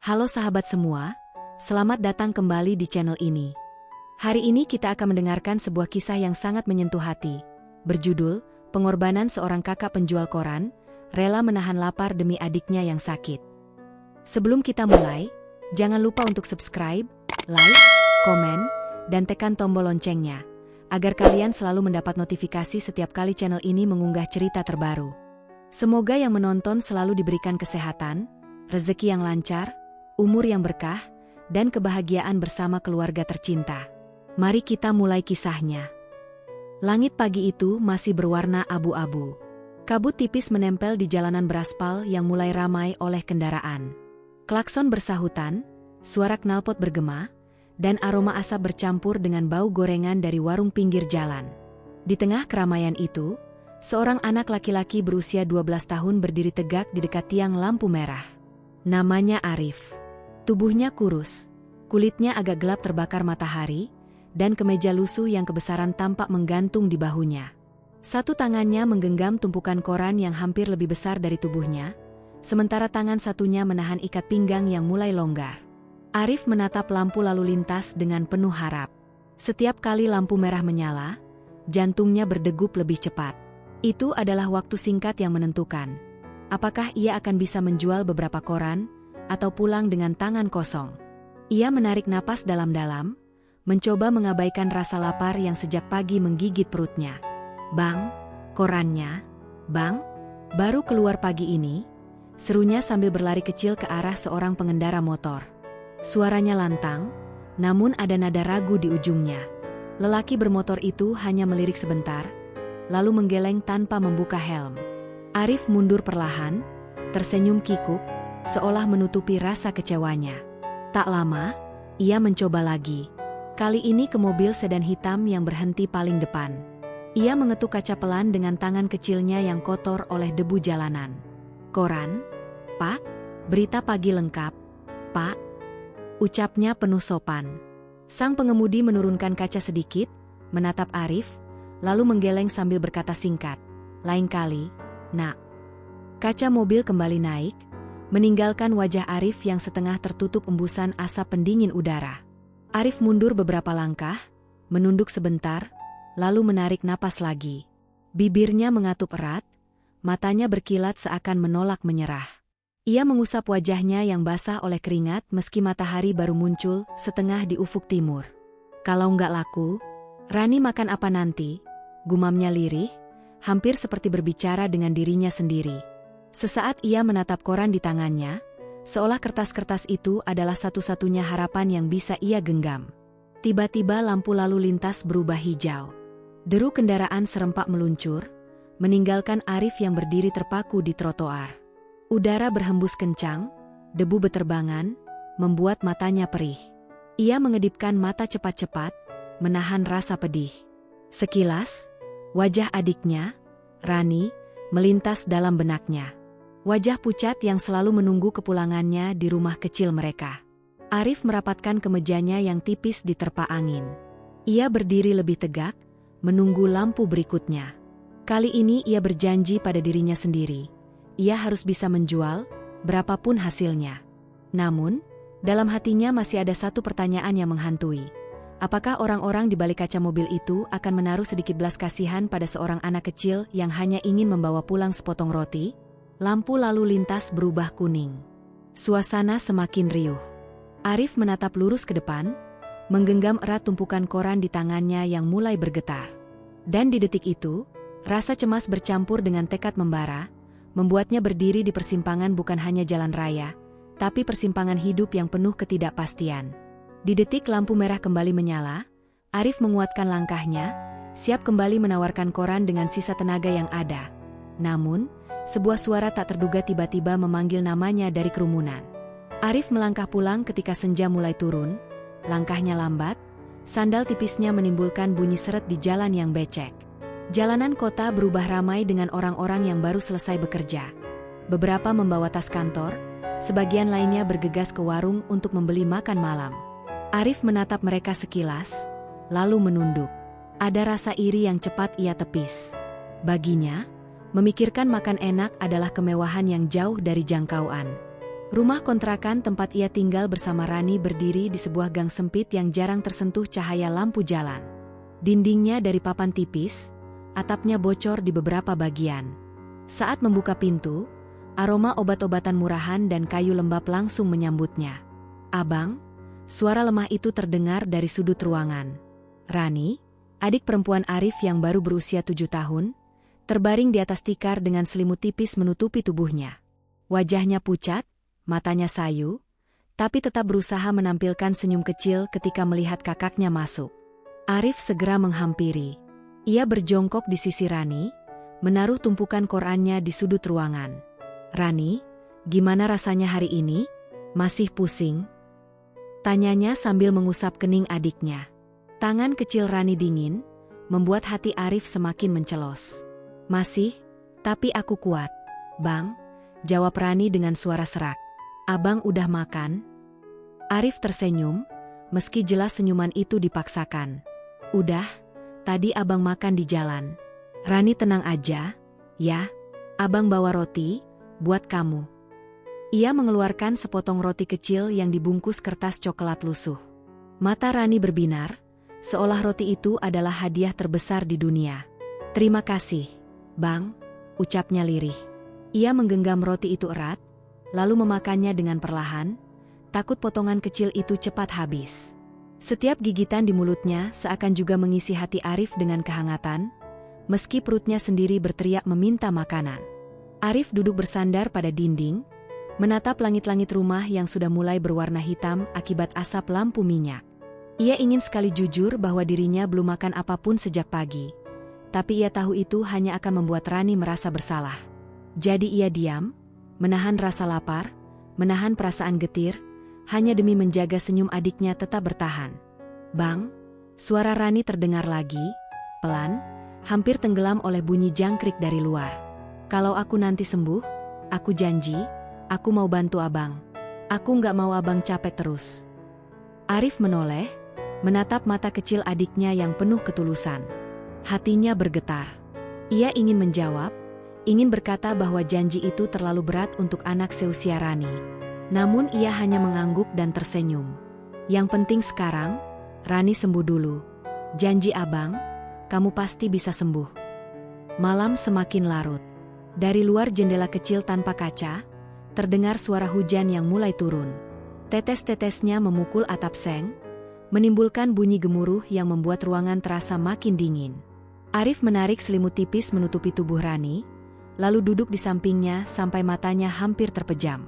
Halo sahabat semua, selamat datang kembali di channel ini. Hari ini kita akan mendengarkan sebuah kisah yang sangat menyentuh hati, berjudul, Pengorbanan Seorang Kakak Penjual Koran, Rela Menahan Lapar Demi Adiknya yang Sakit. Sebelum kita mulai, jangan lupa untuk subscribe, like, komen, dan tekan tombol loncengnya, agar kalian selalu mendapat notifikasi setiap kali channel ini mengunggah cerita terbaru. Semoga yang menonton selalu diberikan kesehatan, rezeki yang lancar, umur yang berkah, dan kebahagiaan bersama keluarga tercinta. Mari kita mulai kisahnya. Langit pagi itu masih berwarna abu-abu. Kabut tipis menempel di jalanan beraspal yang mulai ramai oleh kendaraan. Klakson bersahutan, suara knalpot bergema, dan aroma asap bercampur dengan bau gorengan dari warung pinggir jalan. Di tengah keramaian itu, seorang anak laki-laki berusia 12 tahun berdiri tegak di dekat tiang lampu merah. Namanya Arif. Tubuhnya kurus, kulitnya agak gelap terbakar matahari, dan kemeja lusuh yang kebesaran tampak menggantung di bahunya. Satu tangannya menggenggam tumpukan koran yang hampir lebih besar dari tubuhnya, sementara tangan satunya menahan ikat pinggang yang mulai longgar. Arif menatap lampu lalu lintas dengan penuh harap. Setiap kali lampu merah menyala, jantungnya berdegup lebih cepat. Itu adalah waktu singkat yang menentukan. Apakah ia akan bisa menjual beberapa koran, atau pulang dengan tangan kosong? Ia menarik napas dalam-dalam, mencoba mengabaikan rasa lapar yang sejak pagi menggigit perutnya. "Bang, korannya, Bang, baru keluar pagi ini," serunya sambil berlari kecil ke arah seorang pengendara motor. Suaranya lantang, namun ada nada ragu di ujungnya. Lelaki bermotor itu hanya melirik sebentar, lalu menggeleng tanpa membuka helm. Arif mundur perlahan, tersenyum kikuk, seolah menutupi rasa kecewanya. Tak lama, ia mencoba lagi. Kali ini ke mobil sedan hitam yang berhenti paling depan. Ia mengetuk kaca pelan dengan tangan kecilnya yang kotor oleh debu jalanan. "Koran, Pak? Berita pagi lengkap, Pak?" ucapnya penuh sopan. Sang pengemudi menurunkan kaca sedikit, menatap Arif, lalu menggeleng sambil berkata singkat, "Lain kali, Nak." Kaca mobil kembali naik, meninggalkan wajah Arif yang setengah tertutup embusan asap pendingin udara. Arif mundur beberapa langkah, menunduk sebentar, lalu menarik napas lagi. Bibirnya mengatup erat, matanya berkilat seakan menolak menyerah. Ia mengusap wajahnya yang basah oleh keringat meski matahari baru muncul setengah di ufuk timur. "Kalau nggak laku, Rani makan apa nanti?" gumamnya lirih, hampir seperti berbicara dengan dirinya sendiri. Sesaat ia menatap koran di tangannya, seolah kertas-kertas itu adalah satu-satunya harapan yang bisa ia genggam. Tiba-tiba lampu lalu lintas berubah hijau. Deru kendaraan serempak meluncur, meninggalkan Arif yang berdiri terpaku di trotoar. Udara berhembus kencang, debu beterbangan, membuat matanya perih. Ia mengedipkan mata cepat-cepat, menahan rasa pedih. Sekilas, wajah adiknya, Rani, melintas dalam benaknya. Wajah pucat yang selalu menunggu kepulangannya di rumah kecil mereka. Arif merapatkan kemejanya yang tipis diterpa angin. Ia berdiri lebih tegak, menunggu lampu berikutnya. Kali ini ia berjanji pada dirinya sendiri. Ia harus bisa menjual, berapapun hasilnya. Namun, dalam hatinya masih ada satu pertanyaan yang menghantui. Apakah orang-orang di balik kaca mobil itu akan menaruh sedikit belas kasihan pada seorang anak kecil yang hanya ingin membawa pulang sepotong roti? Lampu lalu lintas berubah kuning. Suasana semakin riuh. Arif menatap lurus ke depan, menggenggam erat tumpukan koran di tangannya yang mulai bergetar. Dan di detik itu, rasa cemas bercampur dengan tekad membara, membuatnya berdiri di persimpangan bukan hanya jalan raya, tapi persimpangan hidup yang penuh ketidakpastian. Di detik lampu merah kembali menyala, Arif menguatkan langkahnya, siap kembali menawarkan koran dengan sisa tenaga yang ada. Namun, sebuah suara tak terduga tiba-tiba memanggil namanya dari kerumunan. Arif melangkah pulang ketika senja mulai turun, langkahnya lambat, sandal tipisnya menimbulkan bunyi seret di jalan yang becek. Jalanan kota berubah ramai dengan orang-orang yang baru selesai bekerja. Beberapa membawa tas kantor, sebagian lainnya bergegas ke warung untuk membeli makan malam. Arif menatap mereka sekilas, lalu menunduk. Ada rasa iri yang cepat ia tepis. Baginya, memikirkan makan enak adalah kemewahan yang jauh dari jangkauan. Rumah kontrakan tempat ia tinggal bersama Rani berdiri di sebuah gang sempit yang jarang tersentuh cahaya lampu jalan. Dindingnya dari papan tipis, atapnya bocor di beberapa bagian. Saat membuka pintu, aroma obat-obatan murahan dan kayu lembab langsung menyambutnya. "Abang," suara lemah itu terdengar dari sudut ruangan. Rani, adik perempuan Arif yang baru berusia 7 tahun, terbaring di atas tikar dengan selimut tipis menutupi tubuhnya. Wajahnya pucat, matanya sayu, tapi tetap berusaha menampilkan senyum kecil ketika melihat kakaknya masuk. Arif segera menghampiri. Ia berjongkok di sisi Rani, menaruh tumpukan korannya di sudut ruangan. "Rani, gimana rasanya hari ini? Masih pusing?" tanyanya sambil mengusap kening adiknya. Tangan kecil Rani dingin, membuat hati Arif semakin mencelos. "Masih, tapi aku kuat, Bang," jawab Rani dengan suara serak. "Abang udah makan?" Arif tersenyum, meski jelas senyuman itu dipaksakan. "Udah, tadi abang makan di jalan." "Rani tenang aja, ya. Abang bawa roti, buat kamu." Ia mengeluarkan sepotong roti kecil yang dibungkus kertas coklat lusuh. Mata Rani berbinar, seolah roti itu adalah hadiah terbesar di dunia. "Terima kasih, Bang," ucapnya lirih. Ia menggenggam roti itu erat, lalu memakannya dengan perlahan, takut potongan kecil itu cepat habis. Setiap gigitan di mulutnya seakan juga mengisi hati Arif dengan kehangatan, meski perutnya sendiri berteriak meminta makanan. Arif duduk bersandar pada dinding, menatap langit-langit rumah yang sudah mulai berwarna hitam akibat asap lampu minyak. Ia ingin sekali jujur bahwa dirinya belum makan apapun sejak pagi, tapi ia tahu itu hanya akan membuat Rani merasa bersalah. Jadi ia diam, menahan rasa lapar, menahan perasaan getir, hanya demi menjaga senyum adiknya tetap bertahan. "Bang," suara Rani terdengar lagi, pelan, hampir tenggelam oleh bunyi jangkrik dari luar. "Kalau aku nanti sembuh, aku janji, aku mau bantu abang. Aku nggak mau abang capek terus." Arif menoleh, menatap mata kecil adiknya yang penuh ketulusan. Hatinya bergetar. Ia ingin menjawab, ingin berkata bahwa janji itu terlalu berat untuk anak seusia Rani. Namun ia hanya mengangguk dan tersenyum. "Yang penting sekarang, Rani sembuh dulu. Janji abang, kamu pasti bisa sembuh." Malam semakin larut. Dari luar jendela kecil tanpa kaca, terdengar suara hujan yang mulai turun. Tetes-tetesnya memukul atap seng, menimbulkan bunyi gemuruh yang membuat ruangan terasa makin dingin. Arif menarik selimut tipis menutupi tubuh Rani, lalu duduk di sampingnya sampai matanya hampir terpejam.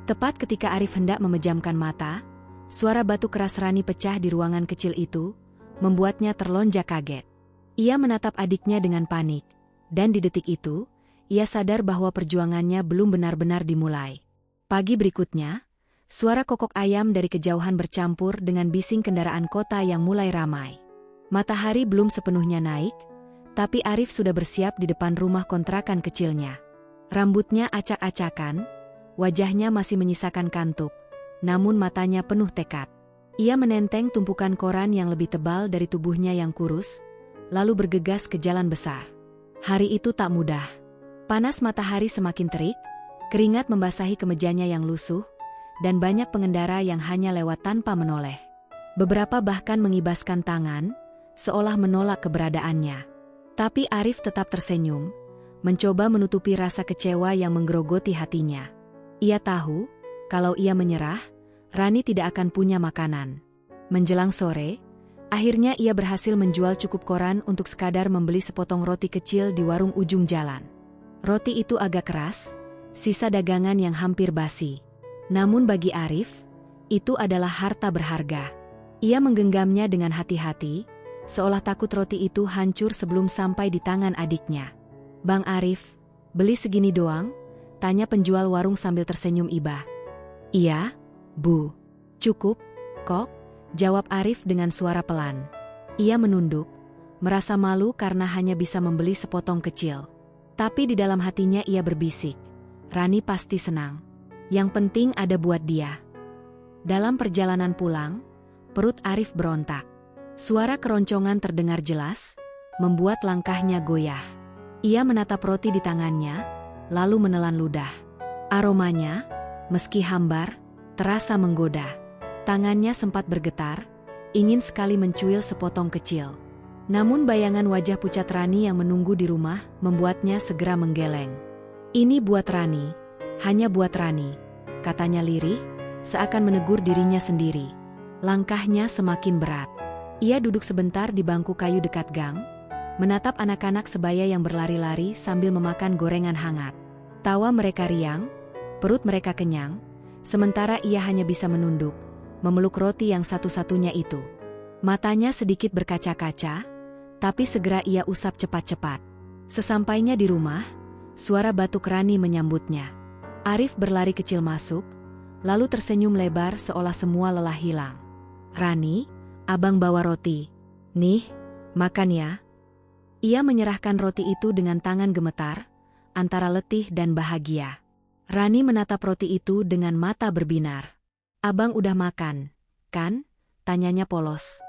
Tepat ketika Arif hendak memejamkan mata, suara batu keras Rani pecah di ruangan kecil itu, membuatnya terlonjak kaget. Ia menatap adiknya dengan panik, dan di detik itu, ia sadar bahwa perjuangannya belum benar-benar dimulai. Pagi berikutnya, suara kokok ayam dari kejauhan bercampur dengan bising kendaraan kota yang mulai ramai. Matahari belum sepenuhnya naik, tapi Arif sudah bersiap di depan rumah kontrakan kecilnya. Rambutnya acak-acakan, wajahnya masih menyisakan kantuk, namun matanya penuh tekad. Ia menenteng tumpukan koran yang lebih tebal dari tubuhnya yang kurus, lalu bergegas ke jalan besar. Hari itu tak mudah. Panas matahari semakin terik, keringat membasahi kemejanya yang lusuh, dan banyak pengendara yang hanya lewat tanpa menoleh. Beberapa bahkan mengibaskan tangan, seolah menolak keberadaannya. Tapi Arif tetap tersenyum, mencoba menutupi rasa kecewa yang menggerogoti hatinya. Ia tahu, kalau ia menyerah, Rani tidak akan punya makanan. Menjelang sore, akhirnya ia berhasil menjual cukup koran untuk sekadar membeli sepotong roti kecil di warung ujung jalan. Roti itu agak keras, sisa dagangan yang hampir basi. Namun bagi Arif, itu adalah harta berharga. Ia menggenggamnya dengan hati-hati, seolah takut roti itu hancur sebelum sampai di tangan adiknya. "Bang Arif, beli segini doang?" tanya penjual warung sambil tersenyum iba. "Iya, Bu. Cukup, kok," jawab Arif dengan suara pelan. Ia menunduk, merasa malu karena hanya bisa membeli sepotong kecil. Tapi di dalam hatinya ia berbisik, Rani pasti senang. Yang penting ada buat dia. Dalam perjalanan pulang, perut Arif berontak. Suara keroncongan terdengar jelas, membuat langkahnya goyah. Ia menatap roti di tangannya, lalu menelan ludah. Aromanya, meski hambar, terasa menggoda. Tangannya sempat bergetar, ingin sekali mencuil sepotong kecil. Namun bayangan wajah pucat Rani yang menunggu di rumah membuatnya segera menggeleng. "Ini buat Rani, hanya buat Rani," katanya lirih, seakan menegur dirinya sendiri. Langkahnya semakin berat. Ia duduk sebentar di bangku kayu dekat gang, menatap anak-anak sebaya yang berlari-lari sambil memakan gorengan hangat. Tawa mereka riang, perut mereka kenyang, sementara ia hanya bisa menunduk, memeluk roti yang satu-satunya itu. Matanya sedikit berkaca-kaca, tapi segera ia usap cepat-cepat. Sesampainya di rumah, suara batuk Rani menyambutnya. Arif berlari kecil masuk, lalu tersenyum lebar seolah semua lelah hilang. "Rani, abang bawa roti. Nih, makan ya." Ia menyerahkan roti itu dengan tangan gemetar, antara letih dan bahagia. Rani menatap roti itu dengan mata berbinar. "Abang udah makan, kan?" tanyanya polos.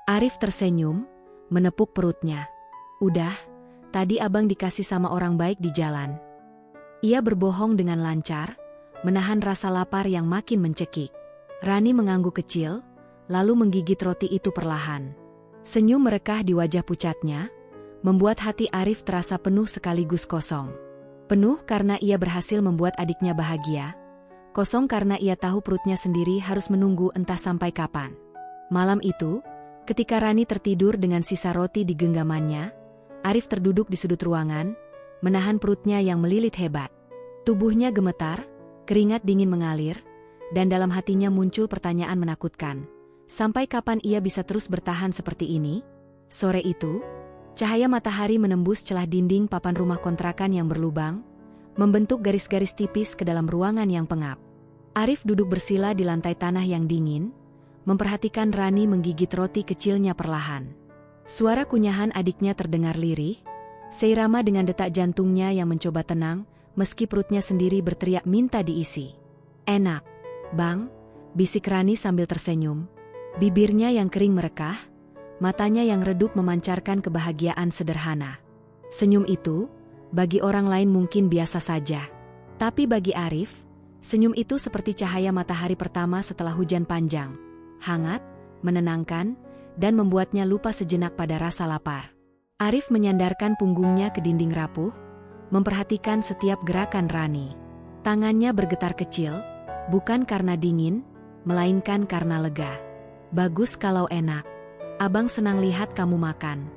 Arif tersenyum, menepuk perutnya. "Udah, tadi abang dikasih sama orang baik di jalan." Ia berbohong dengan lancar, menahan rasa lapar yang makin mencekik. Rani mengangguk kecil, lalu menggigit roti itu perlahan. Senyum merekah di wajah pucatnya, membuat hati Arif terasa penuh sekaligus kosong. Penuh karena ia berhasil membuat adiknya bahagia, kosong karena ia tahu perutnya sendiri harus menunggu entah sampai kapan. Malam itu, ketika Rani tertidur dengan sisa roti di genggamannya, Arif terduduk di sudut ruangan, menahan perutnya yang melilit hebat. Tubuhnya gemetar, keringat dingin mengalir, dan dalam hatinya muncul pertanyaan menakutkan. Sampai kapan ia bisa terus bertahan seperti ini? Sore itu, cahaya matahari menembus celah dinding papan rumah kontrakan yang berlubang, membentuk garis-garis tipis ke dalam ruangan yang pengap. Arif duduk bersila di lantai tanah yang dingin, memperhatikan Rani menggigit roti kecilnya perlahan. Suara kunyahan adiknya terdengar lirih, seirama dengan detak jantungnya yang mencoba tenang, meski perutnya sendiri berteriak minta diisi. "Enak, Bang," bisik Rani sambil tersenyum. Bibirnya yang kering merekah, matanya yang redup memancarkan kebahagiaan sederhana. Senyum itu, bagi orang lain mungkin biasa saja. Tapi bagi Arif, senyum itu seperti cahaya matahari pertama setelah hujan panjang. Hangat, menenangkan, dan membuatnya lupa sejenak pada rasa lapar. Arif menyandarkan punggungnya ke dinding rapuh, memperhatikan setiap gerakan Rani. Tangannya bergetar kecil, bukan karena dingin, melainkan karena lega. "Bagus kalau enak. Abang senang lihat kamu makan."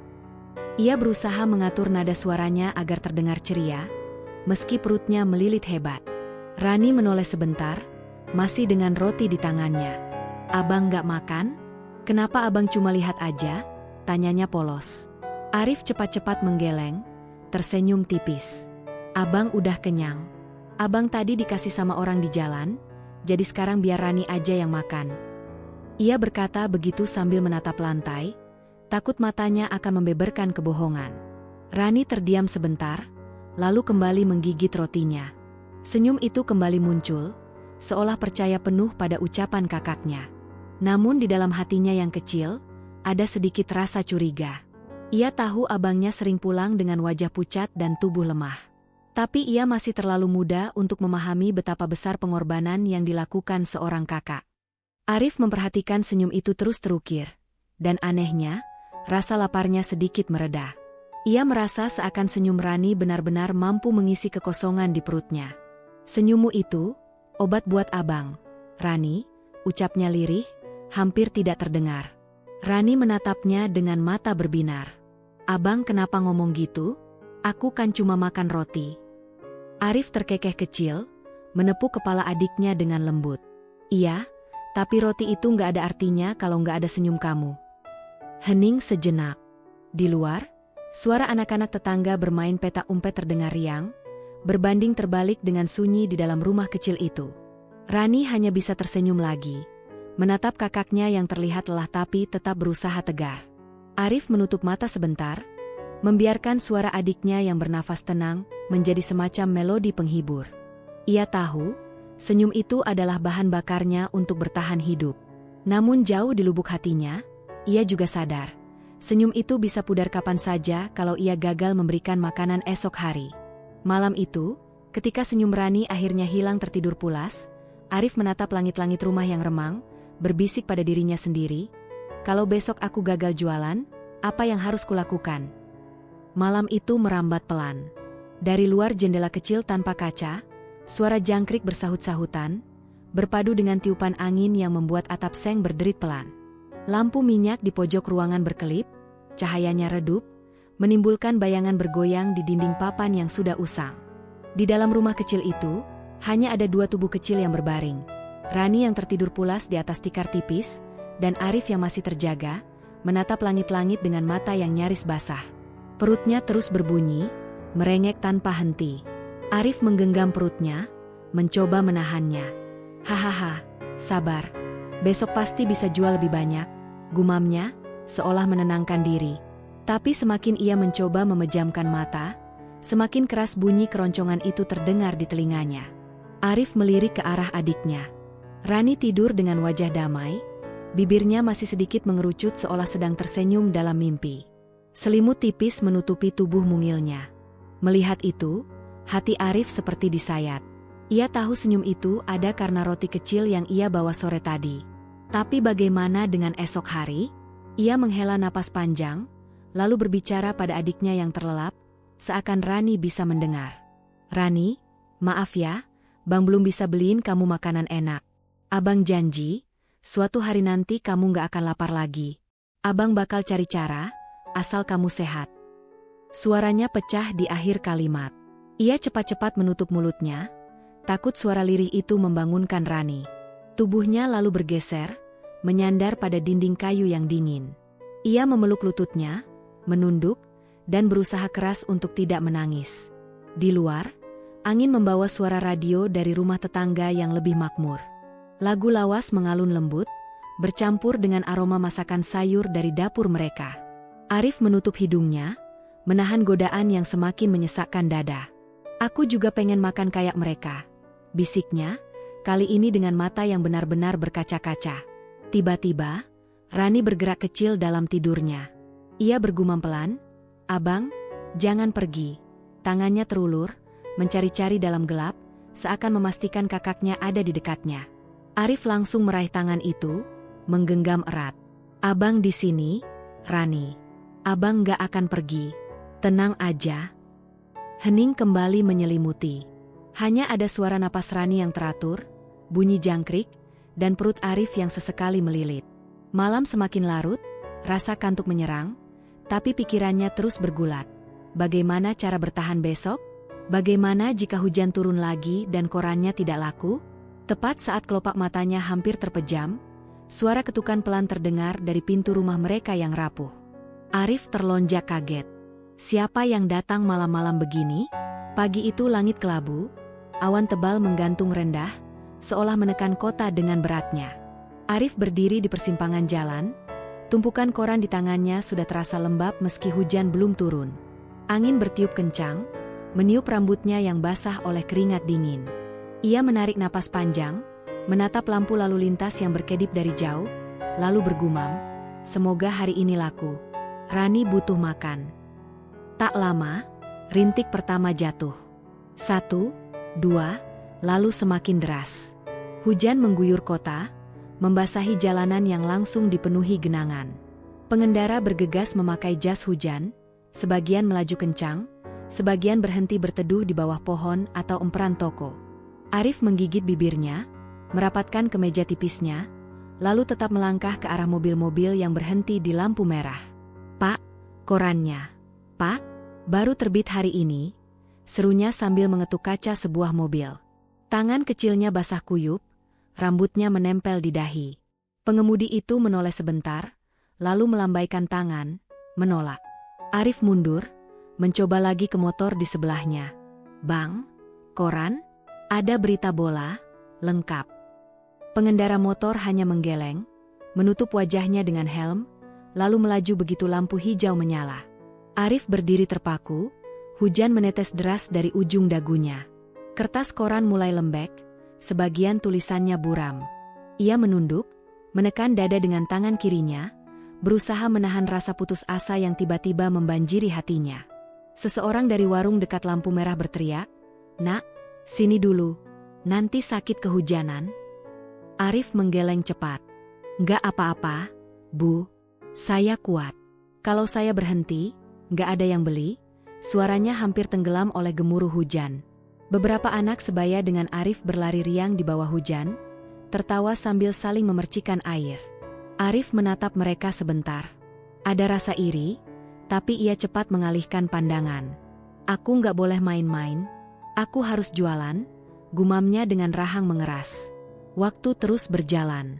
Ia berusaha mengatur nada suaranya agar terdengar ceria, meski perutnya melilit hebat. Rani menoleh sebentar, masih dengan roti di tangannya. "Abang gak makan? Kenapa abang cuma lihat aja?" tanyanya polos. Arif cepat-cepat menggeleng, tersenyum tipis. "Abang udah kenyang. Abang tadi dikasih sama orang di jalan, jadi sekarang biar Rani aja yang makan." Ia berkata begitu sambil menatap lantai, takut matanya akan membeberkan kebohongan. Rani terdiam sebentar, lalu kembali menggigit rotinya. Senyum itu kembali muncul, seolah percaya penuh pada ucapan kakaknya. Namun di dalam hatinya yang kecil, ada sedikit rasa curiga. Ia tahu abangnya sering pulang dengan wajah pucat dan tubuh lemah. Tapi ia masih terlalu muda untuk memahami betapa besar pengorbanan yang dilakukan seorang kakak. Arif memperhatikan senyum itu terus terukir, dan anehnya, rasa laparnya sedikit mereda. Ia merasa seakan senyum Rani benar-benar mampu mengisi kekosongan di perutnya. "Senyummu itu, obat buat abang, Rani," ucapnya lirih, hampir tidak terdengar. Rani menatapnya dengan mata berbinar. "Abang kenapa ngomong gitu? Aku kan cuma makan roti." Arif terkekeh kecil, menepuk kepala adiknya dengan lembut. "Iya, tapi roti itu nggak ada artinya kalau nggak ada senyum kamu." Hening sejenak. Di luar, suara anak-anak tetangga bermain petak umpet terdengar riang, berbanding terbalik dengan sunyi di dalam rumah kecil itu. Rani hanya bisa tersenyum lagi, menatap kakaknya yang terlihat lelah tapi tetap berusaha tegar. Arif menutup mata sebentar, membiarkan suara adiknya yang bernafas tenang menjadi semacam melodi penghibur. Ia tahu, senyum itu adalah bahan bakarnya untuk bertahan hidup. Namun jauh di lubuk hatinya, ia juga sadar, senyum itu bisa pudar kapan saja kalau ia gagal memberikan makanan esok hari. Malam itu, ketika senyum Rani akhirnya hilang tertidur pulas, Arif menatap langit-langit rumah yang remang, berbisik pada dirinya sendiri, kalau besok aku gagal jualan, apa yang harus kulakukan? Malam itu merambat pelan. Dari luar jendela kecil tanpa kaca, suara jangkrik bersahut-sahutan, berpadu dengan tiupan angin yang membuat atap seng berderit pelan. Lampu minyak di pojok ruangan berkelip, cahayanya redup, menimbulkan bayangan bergoyang di dinding papan yang sudah usang. Di dalam rumah kecil itu, hanya ada dua tubuh kecil yang berbaring. Rani yang tertidur pulas di atas tikar tipis, dan Arif yang masih terjaga, menatap langit-langit dengan mata yang nyaris basah. Perutnya terus berbunyi, merengek tanpa henti. Arif menggenggam perutnya, mencoba menahannya. Hahaha, sabar. Besok pasti bisa jual lebih banyak, gumamnya, seolah menenangkan diri. Tapi semakin ia mencoba memejamkan mata, semakin keras bunyi keroncongan itu terdengar di telinganya. Arif melirik ke arah adiknya. Rani tidur dengan wajah damai, bibirnya masih sedikit mengerucut seolah sedang tersenyum dalam mimpi. Selimut tipis menutupi tubuh mungilnya. Melihat itu, hati Arif seperti disayat. Ia tahu senyum itu ada karena roti kecil yang ia bawa sore tadi. Tapi bagaimana dengan esok hari? Ia menghela napas panjang, lalu berbicara pada adiknya yang terlelap, seakan Rani bisa mendengar. Rani, maaf ya, Bang belum bisa beliin kamu makanan enak. Abang janji, suatu hari nanti kamu gak akan lapar lagi. Abang bakal cari cara, asal kamu sehat. Suaranya pecah di akhir kalimat. Ia cepat-cepat menutup mulutnya, takut suara lirih itu membangunkan Rani. Tubuhnya lalu bergeser, menyandar pada dinding kayu yang dingin. Ia memeluk lututnya, menunduk, dan berusaha keras untuk tidak menangis. Di luar, angin membawa suara radio dari rumah tetangga yang lebih makmur. Lagu lawas mengalun lembut, bercampur dengan aroma masakan sayur dari dapur mereka. Arif menutup hidungnya, menahan godaan yang semakin menyesakkan dada. Aku juga pengen makan kayak mereka, bisiknya, kali ini dengan mata yang benar-benar berkaca-kaca. Tiba-tiba, Rani bergerak kecil dalam tidurnya. Ia bergumam pelan, "Abang, jangan pergi." Tangannya terulur, mencari-cari dalam gelap, seakan memastikan kakaknya ada di dekatnya. Arif langsung meraih tangan itu, menggenggam erat. "Abang di sini, Rani. Abang gak akan pergi. Tenang aja." Hening kembali menyelimuti. Hanya ada suara napas Rani yang teratur, bunyi jangkrik, dan perut Arif yang sesekali melilit. Malam semakin larut, rasa kantuk menyerang, tapi pikirannya terus bergulat. Bagaimana cara bertahan besok? Bagaimana jika hujan turun lagi dan korannya tidak laku? Tepat saat kelopak matanya hampir terpejam, suara ketukan pelan terdengar dari pintu rumah mereka yang rapuh. Arif terlonjak kaget. Siapa yang datang malam-malam begini? Pagi itu langit kelabu, awan tebal menggantung rendah, seolah menekan kota dengan beratnya. Arif berdiri di persimpangan jalan, tumpukan koran di tangannya sudah terasa lembab meski hujan belum turun. Angin bertiup kencang, meniup rambutnya yang basah oleh keringat dingin. Ia menarik napas panjang, menatap lampu lalu lintas yang berkedip dari jauh, lalu bergumam, "Semoga hari ini laku. Rani butuh makan." Tak lama, rintik pertama jatuh. 1, 2, lalu semakin deras. Hujan mengguyur kota, membasahi jalanan yang langsung dipenuhi genangan. Pengendara bergegas memakai jas hujan, sebagian melaju kencang, sebagian berhenti berteduh di bawah pohon atau emperan toko. Arif menggigit bibirnya, merapatkan kemeja tipisnya, lalu tetap melangkah ke arah mobil-mobil yang berhenti di lampu merah. "Pak, korannya." "Pak, baru terbit hari ini," serunya sambil mengetuk kaca sebuah mobil. Tangan kecilnya basah kuyup, rambutnya menempel di dahi. Pengemudi itu menoleh sebentar, lalu melambaikan tangan, menolak. Arif mundur, mencoba lagi ke motor di sebelahnya. "Bang, koran? Ada berita bola, lengkap." Pengendara motor hanya menggeleng, menutup wajahnya dengan helm, lalu melaju begitu lampu hijau menyala. Arif berdiri terpaku, hujan menetes deras dari ujung dagunya. Kertas koran mulai lembek, sebagian tulisannya buram. Ia menunduk, menekan dada dengan tangan kirinya, berusaha menahan rasa putus asa yang tiba-tiba membanjiri hatinya. Seseorang dari warung dekat lampu merah berteriak, "Nak, sini dulu. Nanti sakit kehujanan." Arif menggeleng cepat. Nggak apa-apa, Bu. Saya kuat. Kalau saya berhenti, nggak ada yang beli. Suaranya hampir tenggelam oleh gemuruh hujan. Beberapa anak sebaya dengan Arif berlari riang di bawah hujan, tertawa sambil saling memercikan air. Arif menatap mereka sebentar. Ada rasa iri, tapi ia cepat mengalihkan pandangan. Aku nggak boleh main-main. Aku harus jualan, gumamnya dengan rahang mengeras. Waktu terus berjalan.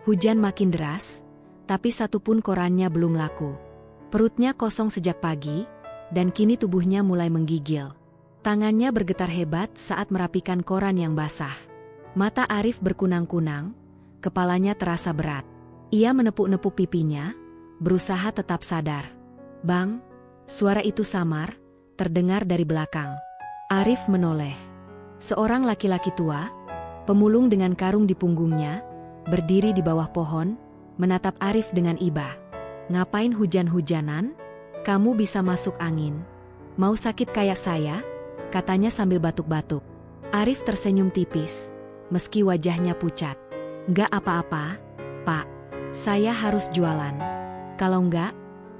Hujan makin deras, tapi satupun korannya belum laku. Perutnya kosong sejak pagi, dan kini tubuhnya mulai menggigil. Tangannya bergetar hebat saat merapikan koran yang basah. Mata Arif berkunang-kunang, kepalanya terasa berat. Ia menepuk-nepuk pipinya, berusaha tetap sadar. Bang, suara itu samar, terdengar dari belakang. Arif menoleh. Seorang laki-laki tua, pemulung dengan karung di punggungnya, berdiri di bawah pohon, menatap Arif dengan iba. Ngapain hujan-hujanan? Kamu bisa masuk angin. Mau sakit kayak saya? Katanya sambil batuk-batuk. Arif tersenyum tipis, meski wajahnya pucat. Nggak apa-apa, Pak. Saya harus jualan. Kalau nggak,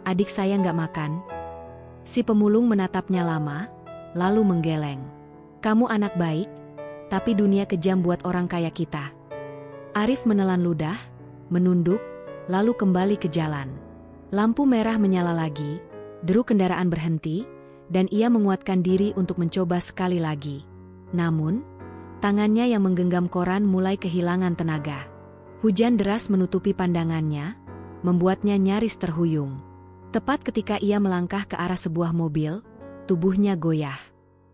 adik saya nggak makan. Si pemulung menatapnya lama, lalu menggeleng. Kamu anak baik, tapi dunia kejam buat orang kaya kita. Arif menelan ludah, menunduk, lalu kembali ke jalan. Lampu merah menyala lagi, deru kendaraan berhenti, dan ia menguatkan diri untuk mencoba sekali lagi. Namun, tangannya yang menggenggam koran mulai kehilangan tenaga. Hujan deras menutupi pandangannya, membuatnya nyaris terhuyung. Tepat ketika ia melangkah ke arah sebuah mobil, tubuhnya goyah.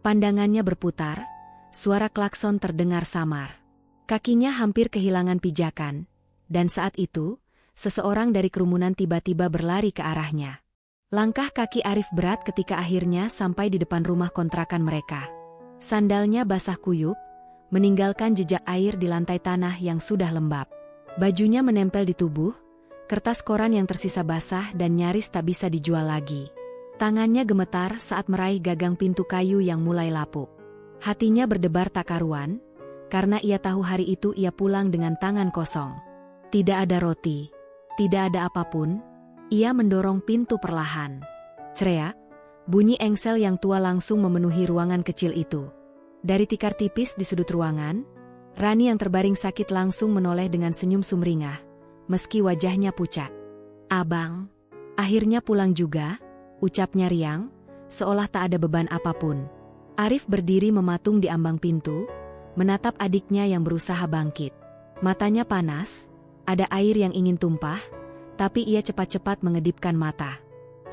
Pandangannya berputar, suara klakson terdengar samar. Kakinya hampir kehilangan pijakan, dan saat itu, seseorang dari kerumunan tiba-tiba berlari ke arahnya. Langkah kaki Arif berat ketika akhirnya sampai di depan rumah kontrakan mereka. Sandalnya basah kuyup, meninggalkan jejak air di lantai tanah yang sudah lembab. Bajunya menempel di tubuh, kertas koran yang tersisa basah dan nyaris tak bisa dijual lagi. Tangannya gemetar saat meraih gagang pintu kayu yang mulai lapuk. Hatinya berdebar tak karuan, karena ia tahu hari itu ia pulang dengan tangan kosong. Tidak ada roti, tidak ada apapun. Ia mendorong pintu perlahan. Cereak, bunyi engsel yang tua langsung memenuhi ruangan kecil itu. Dari tikar tipis di sudut ruangan, Rani yang terbaring sakit langsung menoleh dengan senyum sumringah, meski wajahnya pucat. Abang, akhirnya pulang juga, ucapnya riang, seolah tak ada beban apapun. Arif berdiri mematung di ambang pintu, menatap adiknya yang berusaha bangkit. Matanya panas, ada air yang ingin tumpah, tapi ia cepat-cepat mengedipkan mata.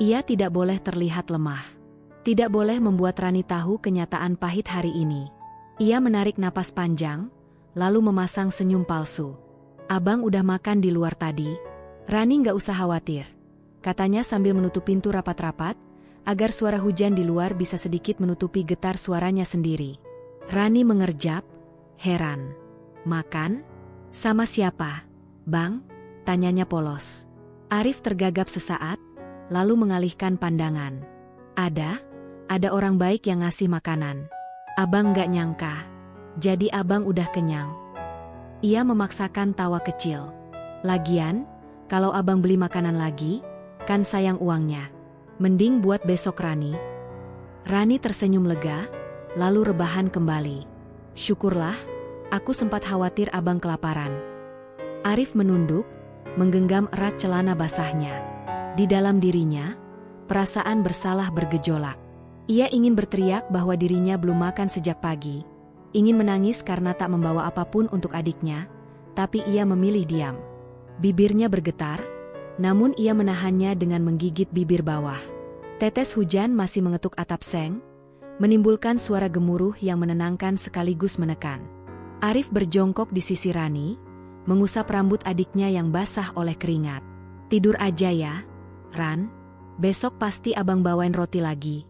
Ia tidak boleh terlihat lemah. Tidak boleh membuat Rani tahu kenyataan pahit hari ini. Ia menarik napas panjang, lalu memasang senyum palsu. Abang udah makan di luar tadi. Rani nggak usah khawatir, katanya sambil menutup pintu rapat-rapat, agar suara hujan di luar bisa sedikit menutupi getar suaranya sendiri. Rani mengerjap, heran. Makan? Sama siapa, Bang? Tanyanya polos. Arif tergagap sesaat, lalu mengalihkan pandangan. Ada orang baik yang ngasih makanan. Abang nggak nyangka. Jadi abang udah kenyang. Ia memaksakan tawa kecil. Lagian, kalau abang beli makanan lagi, kan sayang uangnya. Mending buat besok Rani. Rani tersenyum lega, lalu rebahan kembali. Syukurlah, aku sempat khawatir abang kelaparan. Arif menunduk, menggenggam erat celana basahnya. Di dalam dirinya, perasaan bersalah bergejolak. Ia ingin berteriak bahwa dirinya belum makan sejak pagi. Ingin menangis karena tak membawa apapun untuk adiknya, tapi ia memilih diam. Bibirnya bergetar, namun ia menahannya dengan menggigit bibir bawah. Tetes hujan masih mengetuk atap seng, menimbulkan suara gemuruh yang menenangkan sekaligus menekan. Arif berjongkok di sisi Rani, mengusap rambut adiknya yang basah oleh keringat. Tidur aja ya, Ran. Besok pasti abang bawain roti lagi.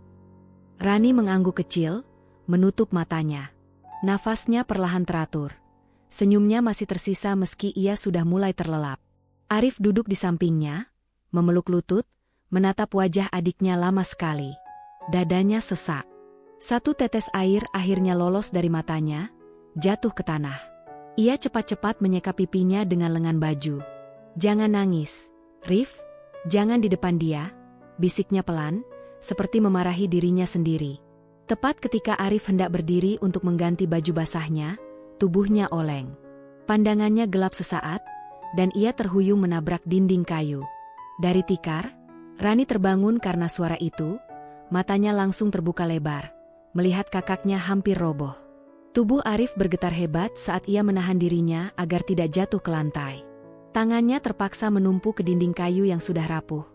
Rani mengangguk kecil, menutup matanya. Nafasnya perlahan teratur. Senyumnya masih tersisa meski ia sudah mulai terlelap. Arif duduk di sampingnya, memeluk lutut, menatap wajah adiknya lama sekali. Dadanya sesak. Satu tetes air akhirnya lolos dari matanya, jatuh ke tanah. Ia cepat-cepat menyeka pipinya dengan lengan baju. "Jangan nangis, Rif. Jangan di depan dia," bisiknya pelan, seperti memarahi dirinya sendiri. Tepat ketika Arif hendak berdiri untuk mengganti baju basahnya, tubuhnya oleng. Pandangannya gelap sesaat, dan ia terhuyung menabrak dinding kayu. Dari tikar, Rani terbangun karena suara itu, matanya langsung terbuka lebar, melihat kakaknya hampir roboh. Tubuh Arif bergetar hebat saat ia menahan dirinya agar tidak jatuh ke lantai. Tangannya terpaksa menumpuk ke dinding kayu yang sudah rapuh.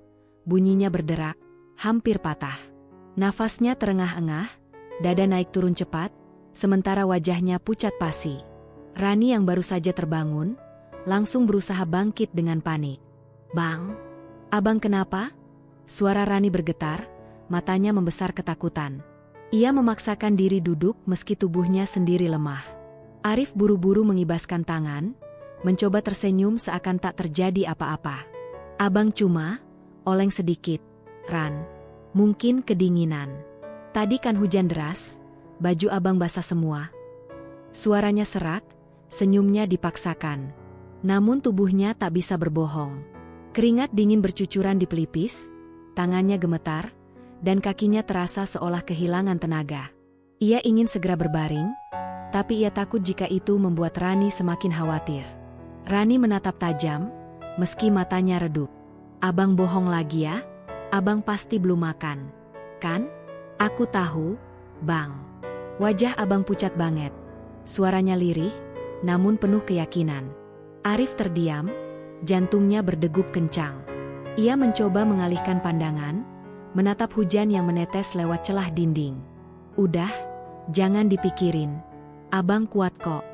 Bunyinya berderak, hampir patah. Nafasnya terengah-engah, dada naik turun cepat, sementara wajahnya pucat pasi. Rani yang baru saja terbangun, langsung berusaha bangkit dengan panik. "Bang, abang kenapa?" Suara Rani bergetar, matanya membesar ketakutan. Ia memaksakan diri duduk meski tubuhnya sendiri lemah. Arif buru-buru mengibaskan tangan, mencoba tersenyum seakan tak terjadi apa-apa. "Abang cuma oleng sedikit, Ran. Mungkin kedinginan. Tadi kan hujan deras, baju abang basah semua." Suaranya serak, senyumnya dipaksakan. Namun tubuhnya tak bisa berbohong. Keringat dingin bercucuran di pelipis, tangannya gemetar, dan kakinya terasa seolah kehilangan tenaga. Ia ingin segera berbaring, tapi ia takut jika itu membuat Rani semakin khawatir. Rani menatap tajam, meski matanya redup. "Abang bohong lagi ya? Abang pasti belum makan, kan?" "Aku tahu, Bang." Wajah abang pucat banget. Suaranya lirih, namun penuh keyakinan. Arif terdiam, jantungnya berdegup kencang. Ia mencoba mengalihkan pandangan, menatap hujan yang menetes lewat celah dinding. "Udah, jangan dipikirin. Abang kuat kok."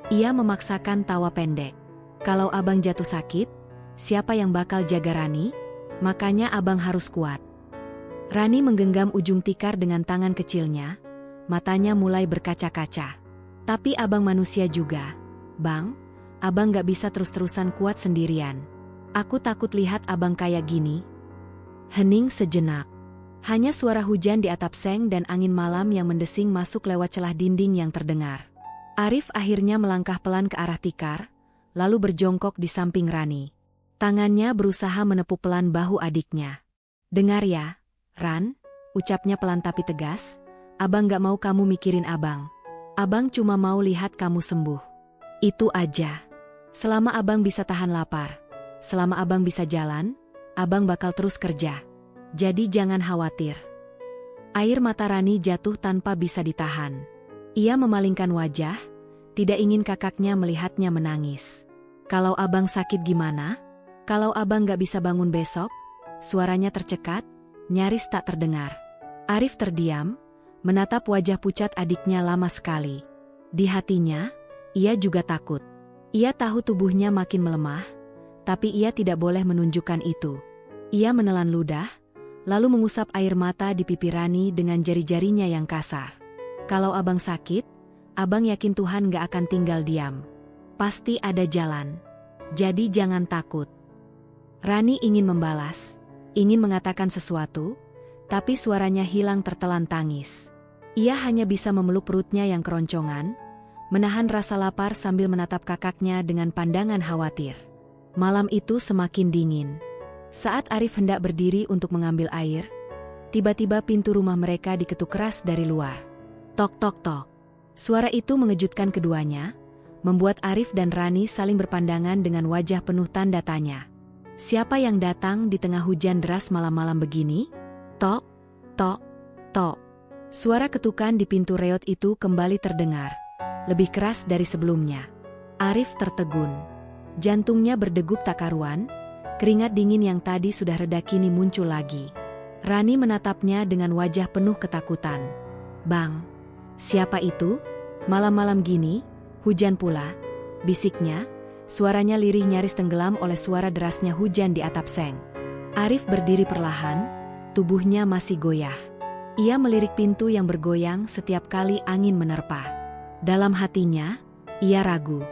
Ia memaksakan tawa pendek. "Kalau abang jatuh sakit, siapa yang bakal jaga Rani? Makanya abang harus kuat." Rani menggenggam ujung tikar dengan tangan kecilnya, matanya mulai berkaca-kaca. "Tapi abang manusia juga, Bang. Abang gak bisa terus-terusan kuat sendirian. Aku takut lihat abang kayak gini." Hening sejenak. Hanya suara hujan di atap seng dan angin malam yang mendesing masuk lewat celah dinding yang terdengar. Arif akhirnya melangkah pelan ke arah tikar, lalu berjongkok di samping Rani. Tangannya berusaha menepuk pelan bahu adiknya. "Dengar ya, Ran," ucapnya pelan tapi tegas, "abang gak mau kamu mikirin abang. Abang cuma mau lihat kamu sembuh. Itu aja. Selama abang bisa tahan lapar, selama abang bisa jalan, abang bakal terus kerja. Jadi jangan khawatir." Air mata Rani jatuh tanpa bisa ditahan. Ia memalingkan wajah, tidak ingin kakaknya melihatnya menangis. "Kalau abang sakit gimana? Kalau abang gak bisa bangun besok?" Suaranya tercekat, nyaris tak terdengar. Arif terdiam, menatap wajah pucat adiknya lama sekali. Di hatinya, ia juga takut. Ia tahu tubuhnya makin melemah, tapi ia tidak boleh menunjukkan itu. Ia menelan ludah, lalu mengusap air mata di pipi Rani dengan jari-jarinya yang kasar. "Kalau abang sakit, abang yakin Tuhan gak akan tinggal diam. Pasti ada jalan. Jadi jangan takut." Rani ingin membalas, ingin mengatakan sesuatu, tapi suaranya hilang tertelan tangis. Ia hanya bisa memeluk perutnya yang keroncongan, menahan rasa lapar sambil menatap kakaknya dengan pandangan khawatir. Malam itu semakin dingin. Saat Arif hendak berdiri untuk mengambil air, tiba-tiba pintu rumah mereka diketuk keras dari luar. Tok tok tok. Suara itu mengejutkan keduanya, membuat Arif dan Rani saling berpandangan dengan wajah penuh tanda tanya. Siapa yang datang di tengah hujan deras malam-malam begini? Tok, tok, tok. Suara ketukan di pintu reot itu kembali terdengar, lebih keras dari sebelumnya. Arif tertegun. Jantungnya berdegup tak karuan, keringat dingin yang tadi sudah reda kini muncul lagi. Rani menatapnya dengan wajah penuh ketakutan. "Bang, siapa itu? Malam-malam gini, hujan pula," bisiknya, suaranya lirih nyaris tenggelam oleh suara derasnya hujan di atap seng. Arif berdiri perlahan, tubuhnya masih goyah. Ia melirik pintu yang bergoyang setiap kali angin menerpa. Dalam hatinya, ia ragu.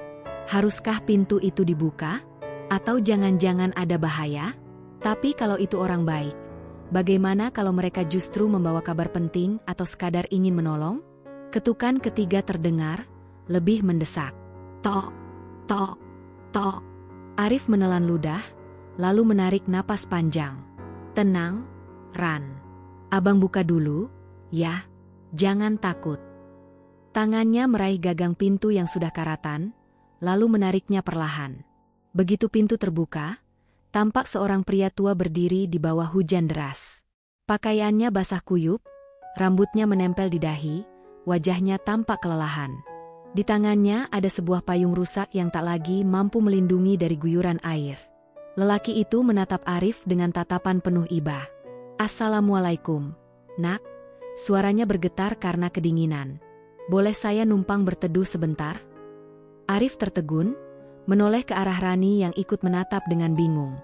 Haruskah pintu itu dibuka? Atau jangan-jangan ada bahaya? Tapi kalau itu orang baik, bagaimana kalau mereka justru membawa kabar penting atau sekadar ingin menolong? Ketukan ketiga terdengar, lebih mendesak. Tok, tok, tok. Arif menelan ludah, lalu menarik napas panjang. Tenang, Ran. Abang buka dulu, ya. Jangan takut. Tangannya meraih gagang pintu yang sudah karatan, lalu menariknya perlahan. Begitu pintu terbuka, tampak seorang pria tua berdiri di bawah hujan deras. Pakaiannya basah kuyup, rambutnya menempel di dahi, wajahnya tampak kelelahan. Di tangannya ada sebuah payung rusak yang tak lagi mampu melindungi dari guyuran air. Lelaki itu menatap Arif dengan tatapan penuh iba. "Assalamualaikum, Nak." Suaranya bergetar karena kedinginan. "Boleh saya numpang berteduh sebentar?" Arif tertegun, menoleh ke arah Rani yang ikut menatap dengan bingung.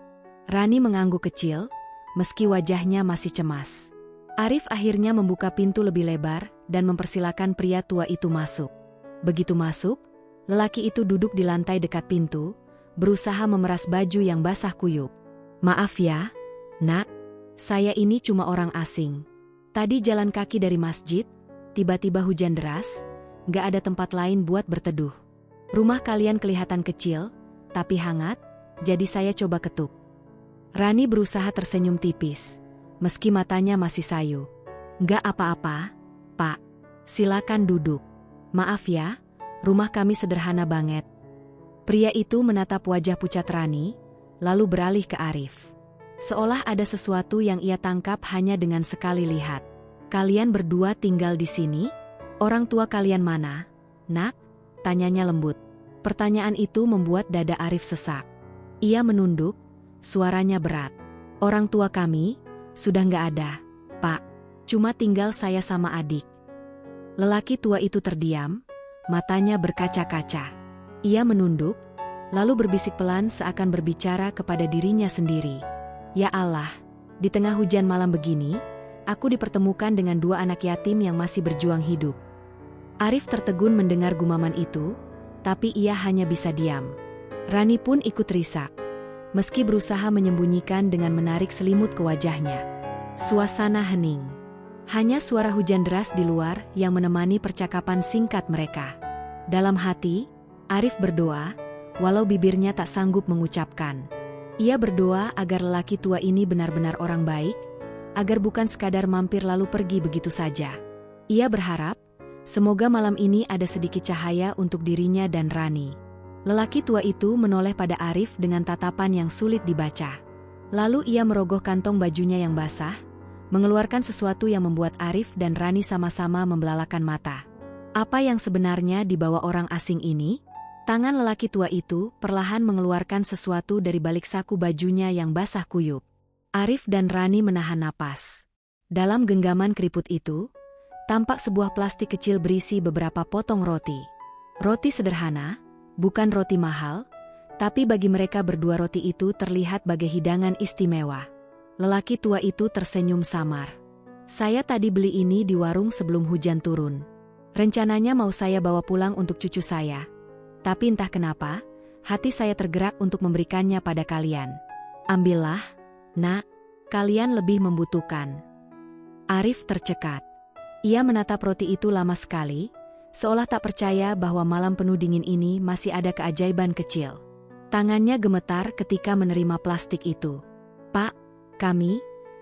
Rani mengangguk kecil, meski wajahnya masih cemas. Arif akhirnya membuka pintu lebih lebar dan mempersilakan pria tua itu masuk. Begitu masuk, lelaki itu duduk di lantai dekat pintu, berusaha memeras baju yang basah kuyup. "Maaf ya, Nak, saya ini cuma orang asing. Tadi jalan kaki dari masjid, tiba-tiba hujan deras, gak ada tempat lain buat berteduh. Rumah kalian kelihatan kecil, tapi hangat, jadi saya coba ketuk." Rani berusaha tersenyum tipis, meski matanya masih sayu. "Gak apa-apa, Pak. Silakan duduk. Maaf ya, rumah kami sederhana banget." Pria itu menatap wajah pucat Rani, lalu beralih ke Arif. Seolah ada sesuatu yang ia tangkap hanya dengan sekali lihat. "Kalian berdua tinggal di sini? Orang tua kalian mana, Nak?" tanyanya lembut. Pertanyaan itu membuat dada Arif sesak. Ia menunduk, suaranya berat. "Orang tua kami sudah nggak ada, Pak. Cuma tinggal saya sama adik." Lelaki tua itu terdiam, matanya berkaca-kaca. Ia menunduk, lalu berbisik pelan seakan berbicara kepada dirinya sendiri. "Ya Allah, di tengah hujan malam begini, aku dipertemukan dengan dua anak yatim yang masih berjuang hidup." Arif tertegun mendengar gumaman itu, tapi ia hanya bisa diam. Rani pun ikut risak, meski berusaha menyembunyikan dengan menarik selimut ke wajahnya. Suasana hening. Hanya suara hujan deras di luar yang menemani percakapan singkat mereka. Dalam hati, Arif berdoa, walau bibirnya tak sanggup mengucapkan. Ia berdoa agar lelaki tua ini benar-benar orang baik, agar bukan sekadar mampir lalu pergi begitu saja. Ia berharap, semoga malam ini ada sedikit cahaya untuk dirinya dan Rani. Lelaki tua itu menoleh pada Arif dengan tatapan yang sulit dibaca. Lalu ia merogoh kantong bajunya yang basah, mengeluarkan sesuatu yang membuat Arif dan Rani sama-sama membelalakan mata. Apa yang sebenarnya dibawa orang asing ini? Tangan lelaki tua itu perlahan mengeluarkan sesuatu dari balik saku bajunya yang basah kuyup. Arif dan Rani menahan napas. Dalam genggaman keriput itu, tampak sebuah plastik kecil berisi beberapa potong roti. Roti sederhana, bukan roti mahal, tapi bagi mereka berdua roti itu terlihat bagai hidangan istimewa. Lelaki tua itu tersenyum samar. "Saya tadi beli ini di warung sebelum hujan turun. Rencananya mau saya bawa pulang untuk cucu saya. Tapi entah kenapa, hati saya tergerak untuk memberikannya pada kalian. Ambillah, Nak, kalian lebih membutuhkan." Arif tercekat. Ia menatap roti itu lama sekali, seolah tak percaya bahwa malam penuh dingin ini masih ada keajaiban kecil. Tangannya gemetar ketika menerima plastik itu. "Pak, kami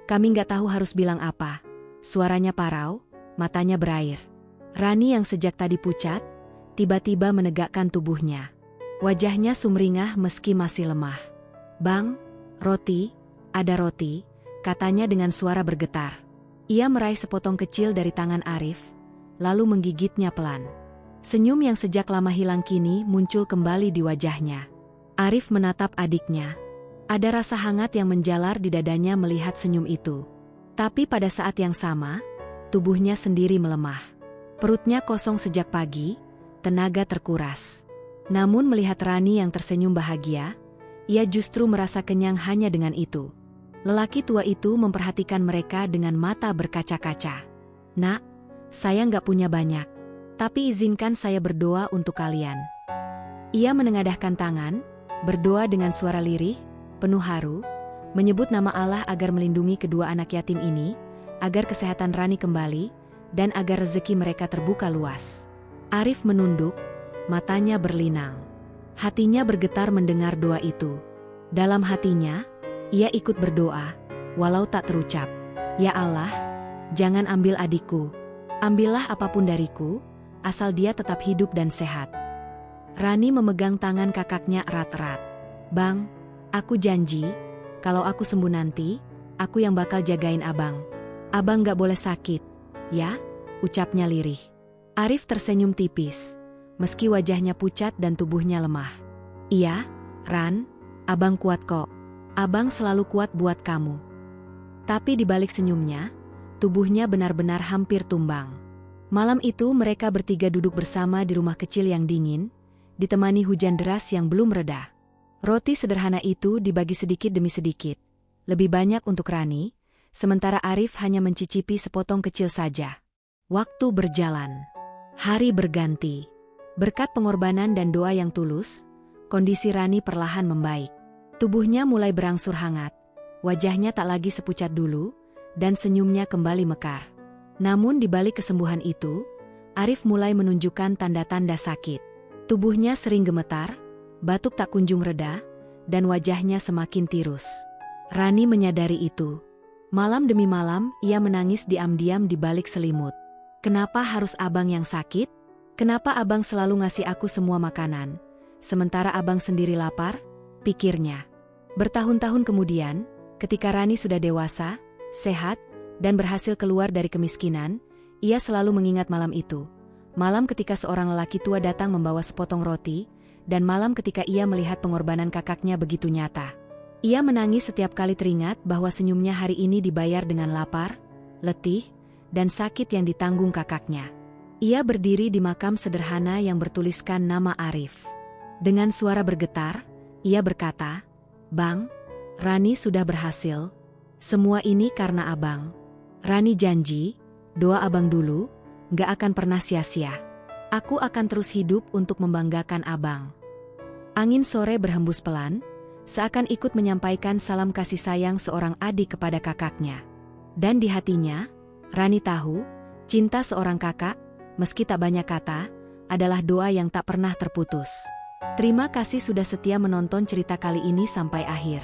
nggak tahu harus bilang apa." Suaranya parau, matanya berair. Rani yang sejak tadi pucat, tiba-tiba menegakkan tubuhnya. Wajahnya sumringah meski masih lemah. "Bang, roti, ada roti," katanya dengan suara bergetar. Ia meraih sepotong kecil dari tangan Arif, lalu menggigitnya pelan. Senyum yang sejak lama hilang kini muncul kembali di wajahnya. Arif menatap adiknya. Ada rasa hangat yang menjalar di dadanya melihat senyum itu. Tapi pada saat yang sama, tubuhnya sendiri melemah. Perutnya kosong sejak pagi, tenaga terkuras. Namun melihat Rani yang tersenyum bahagia, ia justru merasa kenyang hanya dengan itu. Lelaki tua itu memperhatikan mereka dengan mata berkaca-kaca. "Nak, saya nggak punya banyak, tapi izinkan saya berdoa untuk kalian." Ia menengadahkan tangan, berdoa dengan suara lirih, penuh haru, menyebut nama Allah agar melindungi kedua anak yatim ini, agar kesehatan Rani kembali, dan agar rezeki mereka terbuka luas. Arif menunduk, matanya berlinang. Hatinya bergetar mendengar doa itu. Dalam hatinya, ia ikut berdoa, walau tak terucap. Ya Allah, jangan ambil adikku. Ambillah apapun dariku, asal dia tetap hidup dan sehat. Rani memegang tangan kakaknya erat-erat. Bang, aku janji, kalau aku sembuh nanti, aku yang bakal jagain abang. Abang gak boleh sakit, ya? Ucapnya lirih. Arif tersenyum tipis, meski wajahnya pucat dan tubuhnya lemah. Iya, Ran, abang kuat kok. Abang selalu kuat buat kamu. Tapi di balik senyumnya, tubuhnya benar-benar hampir tumbang. Malam itu mereka bertiga duduk bersama di rumah kecil yang dingin, ditemani hujan deras yang belum reda. Roti sederhana itu dibagi sedikit demi sedikit. Lebih banyak untuk Rani, sementara Arif hanya mencicipi sepotong kecil saja. Waktu berjalan. Hari berganti. Berkat pengorbanan dan doa yang tulus, kondisi Rani perlahan membaik. Tubuhnya mulai berangsur hangat, wajahnya tak lagi sepucat dulu, dan senyumnya kembali mekar. Namun di balik kesembuhan itu, Arif mulai menunjukkan tanda-tanda sakit. Tubuhnya sering gemetar, batuk tak kunjung reda, dan wajahnya semakin tirus. Rani menyadari itu. Malam demi malam, ia menangis diam-diam di balik selimut. Kenapa harus abang yang sakit? Kenapa abang selalu ngasih aku semua makanan, sementara abang sendiri lapar? Pikirnya. Bertahun-tahun kemudian, ketika Rani sudah dewasa, sehat, dan berhasil keluar dari kemiskinan, ia selalu mengingat malam itu. Malam ketika seorang lelaki tua datang membawa sepotong roti, dan malam ketika ia melihat pengorbanan kakaknya begitu nyata. Ia menangis setiap kali teringat bahwa senyumnya hari ini dibayar dengan lapar, letih, dan sakit yang ditanggung kakaknya. Ia berdiri di makam sederhana yang bertuliskan nama Arif. Dengan suara bergetar, ia berkata, "Bang, Rani sudah berhasil. Semua ini karena abang. Rani janji, doa abang dulu, gak akan pernah sia-sia. Aku akan terus hidup untuk membanggakan abang." Angin sore berhembus pelan, seakan ikut menyampaikan salam kasih sayang seorang adik kepada kakaknya. Dan di hatinya, Rani tahu, cinta seorang kakak, meski tak banyak kata, adalah doa yang tak pernah terputus. Terima kasih sudah setia menonton cerita kali ini sampai akhir.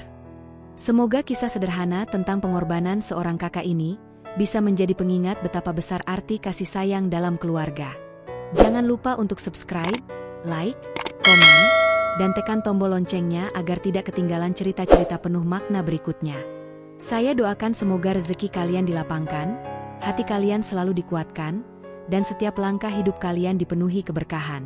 Semoga kisah sederhana tentang pengorbanan seorang kakak ini bisa menjadi pengingat betapa besar arti kasih sayang dalam keluarga. Jangan lupa untuk subscribe, like, komen, dan tekan tombol loncengnya agar tidak ketinggalan cerita-cerita penuh makna berikutnya. Saya doakan semoga rezeki kalian dilapangkan, hati kalian selalu dikuatkan, dan setiap langkah hidup kalian dipenuhi keberkahan.